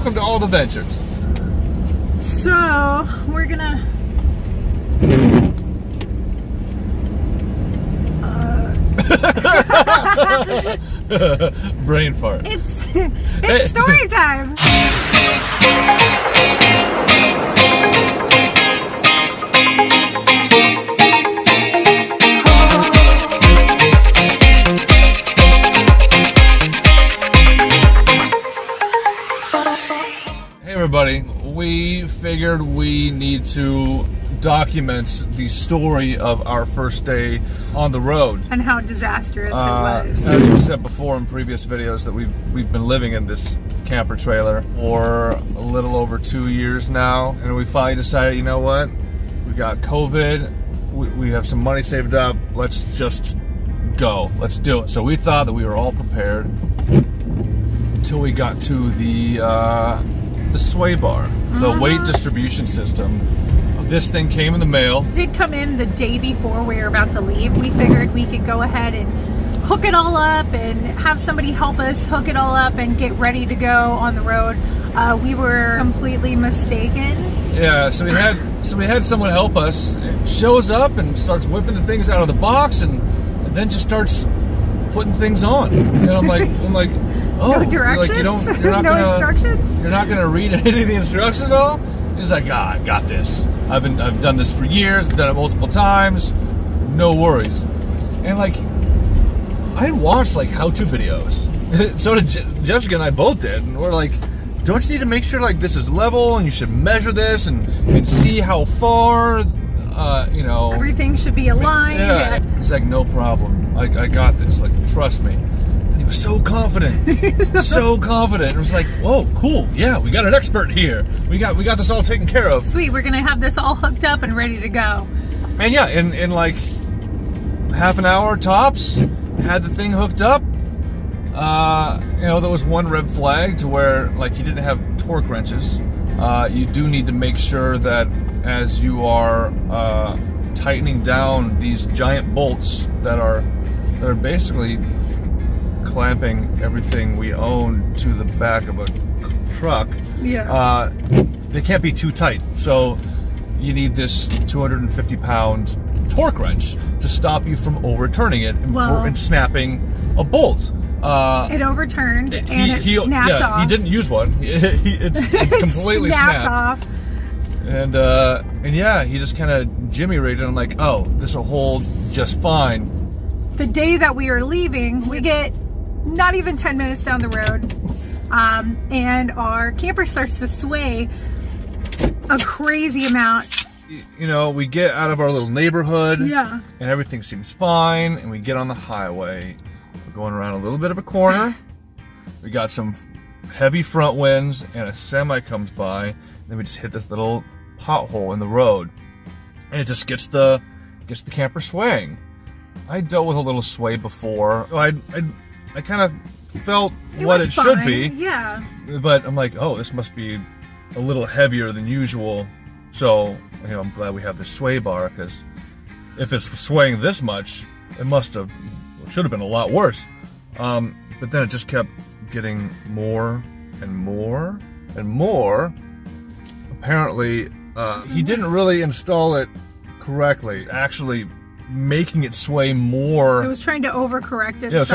welcome to All the Ventures. So, we're gonna... Brain fart. It's story time. Hey everybody, we figured we need to document the story of our first day on the road. And how disastrous it was. As we said before in previous videos, that we've been living in this camper trailer for a little over 2 years now, and we finally decided, you know what, we got COVID, we have some money saved up, let's just go, let's do it. So we thought that we were all prepared until we got to the sway bar, the weight distribution system. This thing came in the mail. It did come in the day before we were about to leave. We figured we could go ahead and hook it all up and have somebody help us hook it all up and get ready to go on the road. We were completely mistaken. Yeah, so we had someone help us. It shows up and starts whipping the things out of the box and then just starts putting things on. And I'm like, oh, no directions? Like, you're not no gonna, instructions? You're not gonna read any of the instructions at all? He's like, I got this. I've done this for years, I've done it multiple times, no worries. And like, I watched like how-to videos. So did Jessica and I both did, and we're like, don't you need to make sure like this is level, and you should measure this and see how far, you know. Everything should be aligned. Yeah. He's like, no problem, I got this, like, trust me. He was so confident, so confident. It was like, whoa, cool, yeah, we got an expert here. We got this all taken care of. Sweet, we're gonna have this all hooked up and ready to go. And yeah, in like half an hour tops, had the thing hooked up. You know, there was one red flag to where like you didn't have torque wrenches. You do need to make sure that as you are tightening down these giant bolts that are basically clamping everything we own to the back of a truck. Yeah. They can't be too tight. So you need this 250-pound torque wrench to stop you from overturning it and snapping a bolt. It overturned and it snapped off. He didn't use one. It completely snapped off. And yeah, he just kind of jimmy-rigged it. I'm like, oh, this will hold just fine. The day that we are leaving, we get not even 10 minutes down the road, and our camper starts to sway a crazy amount. You know, we get out of our little neighborhood, yeah, and everything seems fine, and we get on the highway. We're going around a little bit of a corner. We got some heavy front winds, and a semi comes by, and then we just hit this little pothole in the road, and it just gets the camper swaying. I dealt with a little sway before. I kind of felt what it should be. Yeah. But I'm like, oh, this must be a little heavier than usual. So, you know, I'm glad we have this sway bar, because if it's swaying this much, it should have been a lot worse. But then it just kept getting more and more and more. Apparently, he didn't really install it correctly. Actually, making it sway more. It was trying to overcorrect itself.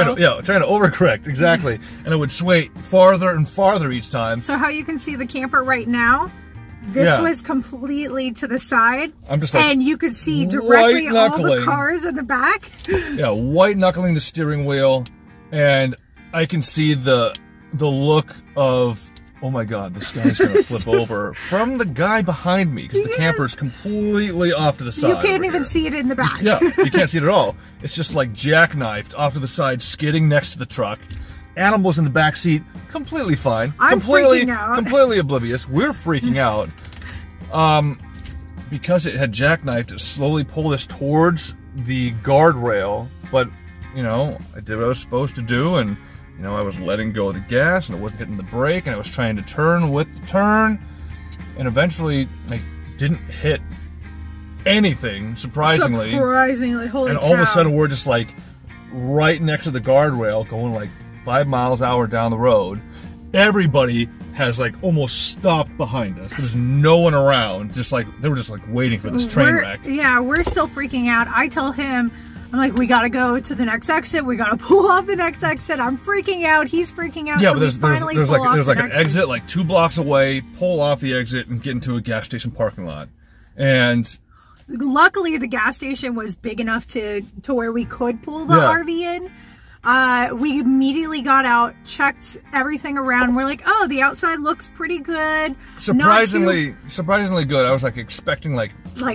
Trying to overcorrect, exactly. And it would sway farther and farther each time. So how you can see the camper right now, this was completely to the side. I'm just like, and you could see directly all the cars in the back. Yeah, white knuckling the steering wheel, and I can see the look of, oh my god, this guy's gonna flip over from the guy behind me, because the camper's completely off to the side. You can't even see it in the back. Yeah, you can't see it at all. It's just like jackknifed off to the side, skidding next to the truck. Animals in the back seat, completely fine. I'm freaking out. Completely oblivious. We're freaking out. Because it had jackknifed, it slowly pulled us towards the guardrail, but, you know, I did what I was supposed to do, and you know, I was letting go of the gas, and it wasn't hitting the brake, and I was trying to turn with the turn, and eventually I didn't hit anything, surprisingly. Holy cow. And all of a sudden we're just like right next to the guardrail, going like 5 miles an hour down the road, everybody has like almost stopped behind us. There's no one around. Just like they were just like waiting for this train wreck. Yeah, we're still freaking out. I tell him, I'm like, we gotta go to the next exit. We gotta pull off the next exit. I'm freaking out. He's freaking out. Yeah, so but there's like an exit like 2 blocks away. Pull off the exit and get into a gas station parking lot. And luckily, the gas station was big enough to where we could pull the RV in. We immediately got out, checked everything around. We're like, oh, the outside looks pretty good. Surprisingly good. I was like expecting like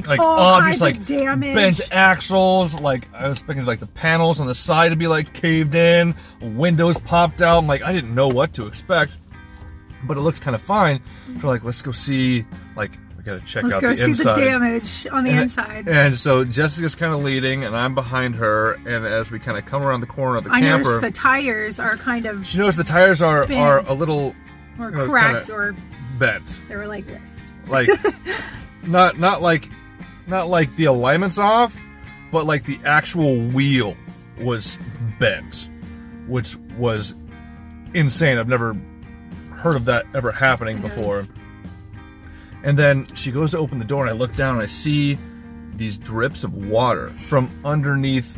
all obvious kinds like of damage. Bent axles. Like I was expecting like the panels on the side to be like caved in, windows popped out. I'm like, I didn't know what to expect, but it looks kind of fine. So like, let's go see like. We gotta check out the inside. Let's go see the damage on the inside. And so Jessica's kind of leading, and I'm behind her. And as we kind of come around the corner of the camper, I noticed the tires are kind of. She knows the tires are a little or cracked or bent. They were like this. Like not like the alignment's off, but like the actual wheel was bent, which was insane. I've never heard of that ever happening before. And then she goes to open the door, and I look down and I see these drips of water from underneath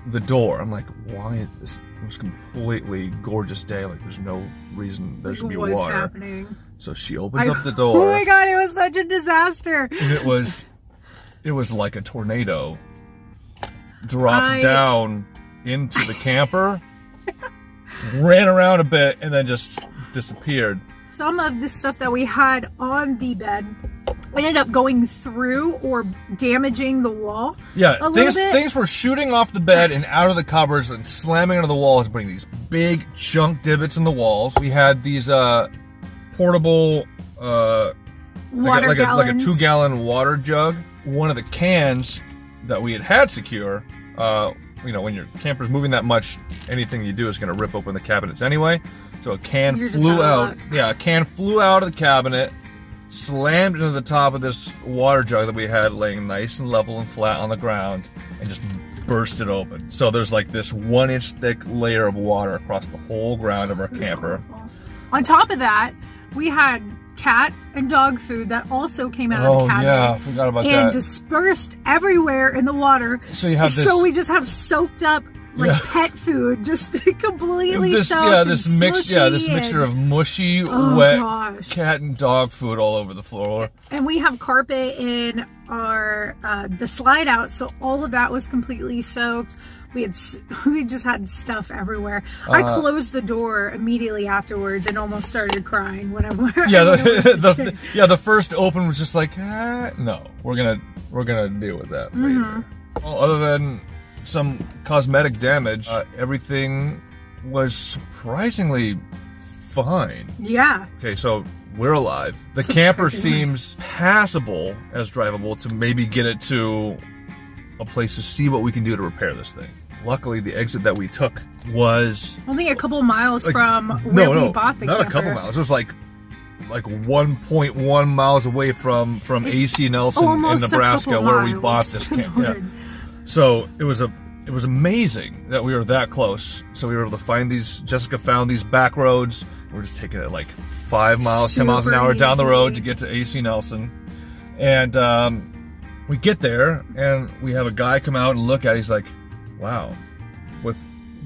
the door. I'm like, why? It was a completely gorgeous day. Like, there's no reason there should be water. What's happening? So she opens up the door. Oh my God, it was such a disaster. And it was like a tornado dropped down into the camper, ran around a bit, and then just disappeared. Some of the stuff that we had on the bed ended up going through or damaging the wall. Yeah, things were shooting off the bed and out of the cupboards and slamming into the walls, putting these big chunk divots in the walls. We had these portable water like a gallons. 2-gallon water jug. One of the cans that we had secure. You know, when your camper's moving that much, anything you do is going to rip open the cabinets anyway. So a can flew out. Yeah, a can flew out of the cabinet, slammed into the top of this water jug that we had laying nice and level and flat on the ground, and just burst it open. So there's like this 1-inch thick layer of water across the whole ground of our camper. On top of that, we had cat and dog food that also came out of the cabinet. Oh yeah, I forgot about that. And dispersed everywhere in the water. So you have this. So we just have soaked up pet food, just completely soaked. Yeah, this mixture of mushy, wet cat and dog food all over the floor. And we have carpet in our the slide out, so all of that was completely soaked. We just had stuff everywhere. I closed the door immediately afterwards and almost started crying when I went. Yeah, the first open was just like, no, we're gonna deal with that later. Well, other than some cosmetic damage, everything was surprisingly fine. Yeah. Okay, so we're alive. The camper seems passable as drivable to maybe get it to a place to see what we can do to repair this thing. Luckily, the exit that we took was only a couple miles from where we bought the camper. Not a couple miles. It was like 1.1 miles away from AC Nelson in Nebraska, where we bought this camper. Yeah. So it was amazing that we were that close. So we were able to find these. Jessica found these back roads. We're just taking it like 5 miles, 10 miles an hour down the road to get to AC Nelson, and we get there and we have a guy come out and look at it. He's like, wow, with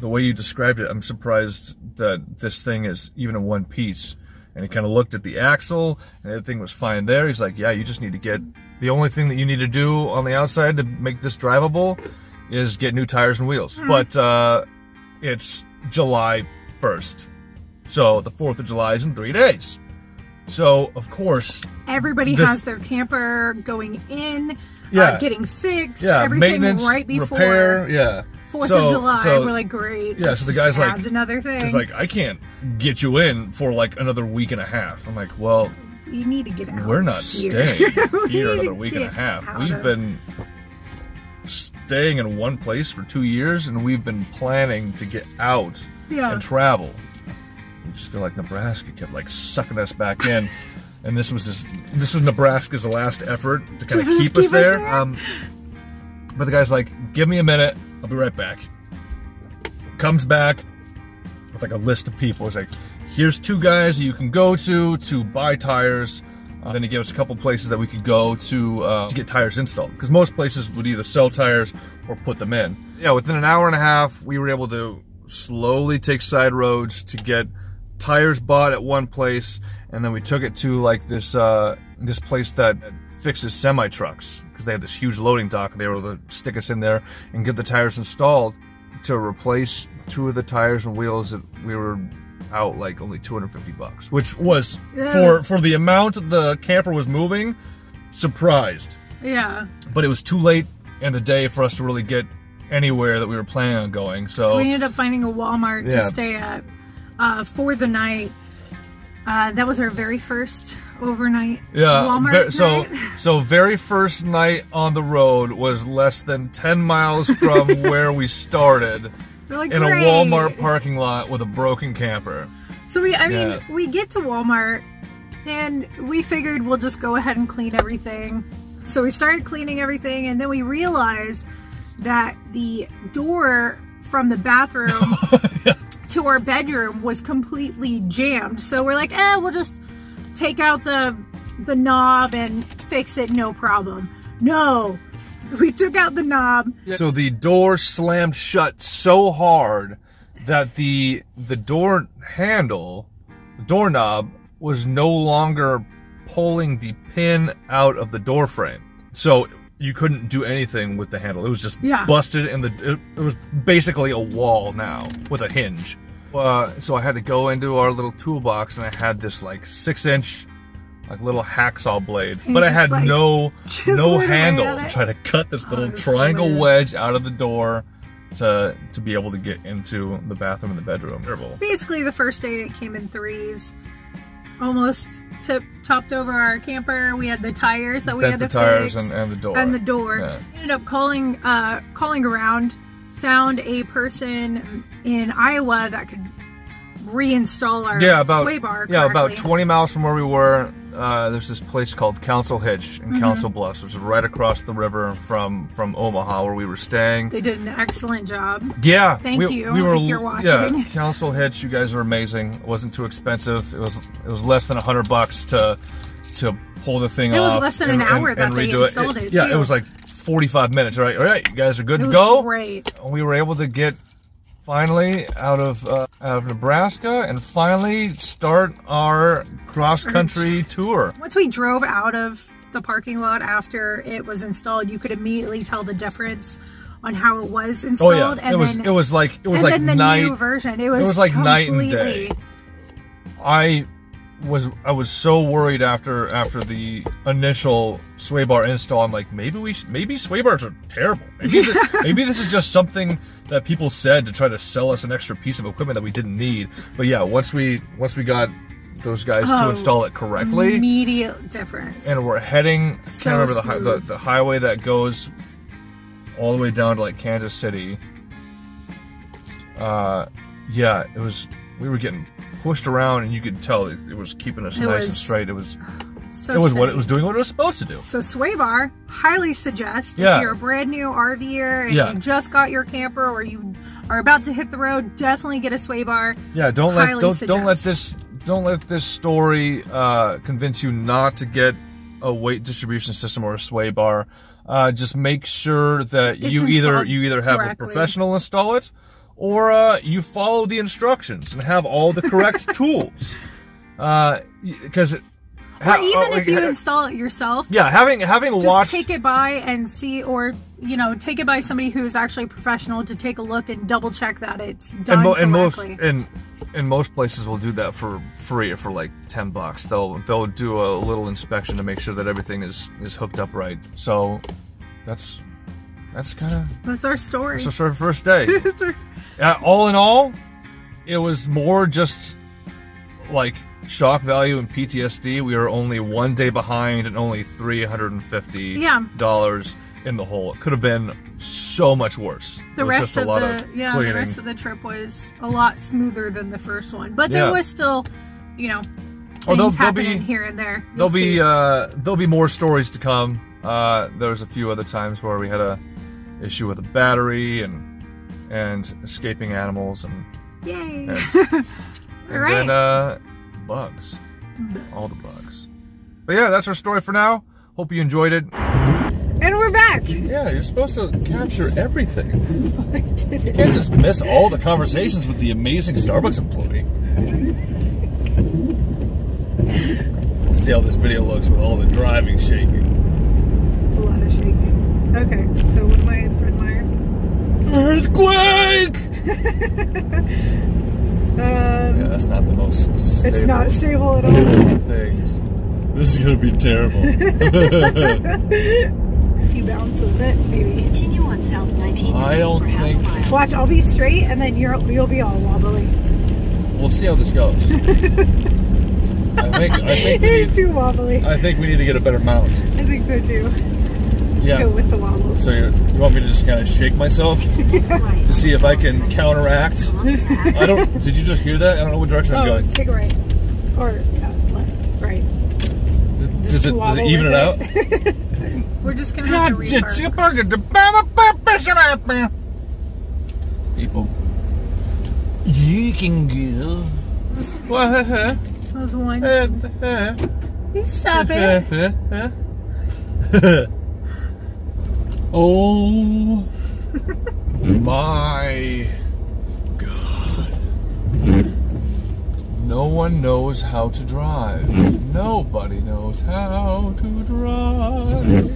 the way you described it, I'm surprised that this thing is even in one piece. And he kind of looked at the axle, and everything was fine there. He's like, yeah, you just need to get, the only thing that you need to do on the outside to make this drivable is get new tires and wheels. But it's July 1st. So the 4th of July is in 3 days. So, of course, everybody has their camper going in, getting fixed, everything right before repair, 4th of July. We're like, great. Yeah, so the guy's like, adds another thing. He's like, I can't get you in for like another week and a half. I'm like, well, you need to get out. We're not staying here another week and a half. We've been staying in one place for 2 years, and we've been planning to get out and travel. I just feel like Nebraska kept like sucking us back in, and this was Nebraska's last effort to kind of keep us there. But the guy's like, give me a minute, I'll be right back. Comes back with like a list of people. He's like, here's 2 guys that you can go to buy tires. Then he gave us a couple places that we could go to get tires installed, because most places would either sell tires or put them in. Yeah, within an hour and a half, we were able to slowly take side roads to get tires bought at one place, and then we took it to like this this place that fixes semi trucks, because they had this huge loading dock, and they were able to stick us in there and get the tires installed. To replace 2 of the tires and wheels, that we were out like only $250, which was for the amount the camper was moving, surprised. Yeah. But it was too late in the day for us to really get anywhere that we were planning on going. So we ended up finding a Walmart to stay at for the night. That was our very first overnight Walmart night. So very first night on the road was less than 10 miles from where we started. Like, in a Walmart parking lot with a broken camper. So we get to Walmart and we figured we'll just go ahead and clean everything. So we started cleaning everything, and then we realized that the door from the bathroom to our bedroom was completely jammed. So we're like, we'll just take out the knob and fix it, no problem. No. We took out the knob. So the door slammed shut so hard that the door handle, the doorknob, was no longer pulling the pin out of the door frame. So you couldn't do anything with the handle. It was just busted, and it was basically a wall now with a hinge. So I had to go into our little toolbox, and I had this like 6-inch like little hacksaw blade, but I had like, no handle to try to cut this little triangle wedge out of the door to be able to get into the bathroom and the bedroom. Basically, the first day it came in threes. Almost topped over our camper. We had the tires that we had to fix. And the door. And the door. Yeah. Ended up calling around, found a person in Iowa that could reinstall our sway bar correctly. Yeah, about 20 miles from where we were, there's this place called HITCH in Council Bluffs, which is right across the river from Omaha, where we were staying. They did an excellent job. Yeah. Thank you if you're watching. Yeah, HITCH, you guys are amazing. It wasn't too expensive. It was less than $100 to pull the thing off. It was less than an hour that they installed it, Yeah, it was like 45 minutes, right? All right, you guys are good to go. Great. We were able to get finally out of Nebraska and finally start our cross-country tour. Once we drove out of the parking lot after it was installed, you could immediately tell the difference on how it was installed. Oh yeah, and it was like night. New version. It was like night and day. I was so worried after the initial sway bar install. I'm like, maybe sway bars are terrible. Maybe this is just something that people said to try to sell us an extra piece of equipment that we didn't need. But yeah, once we got those guys to install it correctly, immediate difference. And we're heading. So I can't remember the highway that goes all the way down to like Kansas City. Yeah, it was. We were getting pushed around, and you could tell it was keeping us nice and straight. It was what it was doing what it was supposed to do. So sway bar, highly suggest if you're a brand new RVer and you just got your camper, or you are about to hit the road, definitely get a sway bar. Yeah, don't let this story convince you not to get a weight distribution system or a sway bar. Just make sure that you either have a professional install it, or you follow the instructions and have all the correct tools. Because if you install it yourself. Yeah, having watched, take it by and see, or take it by somebody who's actually a professional to take a look and double check that it's done correctly. And most places will do that for free, for like $10. They'll do a little inspection to make sure that everything is hooked up right. So that's our story. That's our first day. All in all, it was more just like shock value and PTSD. We were only one day behind and only $350 in the hole. It could have been so much worse. The rest of the trip was a lot smoother than the first one, but there was still, things happening here and there. There'll be more stories to come. There was a few other times where we had a issue with a battery and escaping animals and yay. And right. then bugs. All the bugs. But yeah, that's our story for now. Hope you enjoyed it. And we're back. Yeah, you're supposed to capture everything. You can't just miss all the conversations with the amazing Starbucks employee. See how this video looks with all the driving shaking. It's a lot of shaking. Okay, so what am I in Fred Meyer? Earthquake! Yeah, that's not the most stable. It's not stable at all. Things. This is gonna be terrible. If you bounce with it, maybe. Continue on South 19th I don't for half a think. mile. Watch, I'll be straight, and then you'll be all wobbly. We'll see how this goes. I think It is too wobbly. I think we need to get a better mount. I think so too. Yeah. Go with the wobble. So you want me to just kind of shake myself to see if I can counteract? I don't. Did you just hear that? I don't know what direction I'm going. Take a right. Or left. Right. Does it even it out? We're just gonna have to repark. People. You can go. What? Those ones. You stop it. Oh my God. No one knows how to drive. Nobody knows how to drive.